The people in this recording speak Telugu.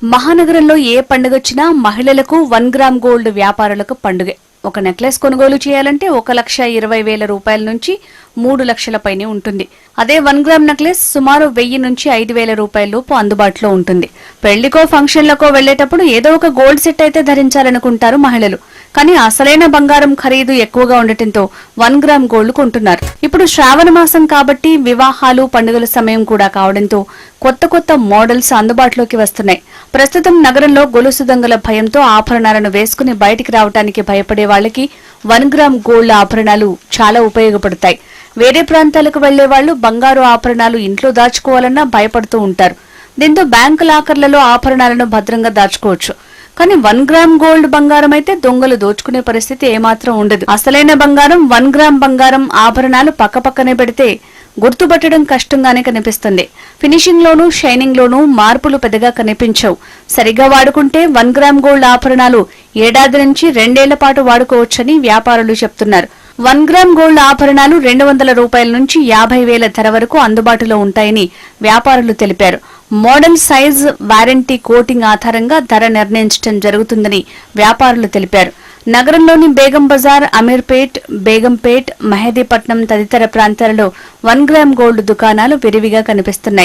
మహానగరంలో ఏ పండుగొచ్చినా మహిళలకు 1 గ్రామ్ గోల్డ్ వ్యాపారులకు పండుగే. ఒక నెక్లెస్ కొనుగోలు చేయాలంటే 1,20,000 రూపాయల నుంచి 3 లక్షల పైనే ఉంటుంది. అదే 1 గ్రామ్ నెక్లెస్ సుమారు 1000 నుంచి 5,000 రూపాయల లోపు అందుబాటులో ఉంటుంది. పెళ్లికో ఫంక్షన్లకో వెళ్లేటప్పుడు ఏదో ఒక గోల్డ్ సెట్ అయితే ధరించాలనుకుంటారు మహిళలు. కానీ అసలైన బంగారం ఖరీదు ఎక్కువగా ఉండటంతో 1 గ్రామ్ గోల్డ్ కొంటున్నారు. ఇప్పుడు శ్రావణ మాసం కాబట్టి వివాహాలు, పండుగల సమయం కూడా కావడంతో కొత్త మోడల్స్ అందుబాటులోకి వస్తున్నాయి. ప్రస్తుతం నగరంలో గొలుసు దొంగల భయంతో ఆభరణాలను వేసుకుని బయటికి రావడానికి భయపడే వాళ్లకి 1 గ్రామ్ గోల్డ్ ఆభరణాలు చాలా ఉపయోగపడతాయి. వేరే ప్రాంతాలకు వెళ్లే వాళ్లు బంగారు ఆభరణాలు ఇంట్లో దాచుకోవాలన్నా భయపడుతూ ఉంటారు. దీంతో బ్యాంకు లాకర్లలో ఆభరణాలను భద్రంగా దాచుకోవచ్చు. కానీ 1 గ్రామ్ గోల్డ్ బంగారం అయితే దొంగలు దోచుకునే పరిస్థితి ఏమాత్రం ఉండదు. అసలైన బంగారం 1 గ్రామ్ బంగారం ఆభరణాలు పక్కపక్కనే పెడితే గుర్తుపట్టడం కష్టంగానే కనిపిస్తుంది. ఫినిషింగ్ లోనూ, షైనింగ్ లోనూ మార్పులు పెద్దగా కనిపించవు. సరిగా వాడుకుంటే 1 గ్రామ్ గోల్డ్ ఆభరణాలు ఏడాది నుంచి 2 ఏళ్ల పాటు వాడుకోవచ్చని వ్యాపారులు చెప్తున్నారు. 1 గ్రామ్ గోల్డ్ ఆభరణాలు 200 రూపాయల నుంచి 50,000 ధర వరకు అందుబాటులో ఉంటాయని వ్యాపారులు తెలిపారు. మోడల్, సైజ్, వారంటీ, కోటింగ్ ఆధారంగా ధర నిర్ణయించడం జరుగుతుందని వ్యాపారులు తెలిపారు. నగరంలోని బేగం బజార్, అమీర్పేట్, బేగంపేట్, మెహదీపట్నం తదితర ప్రాంతాలలో 1 గ్రామ్ గోల్డ్ దుకాణాలు విరివిగా కనిపిస్తున్నాయి.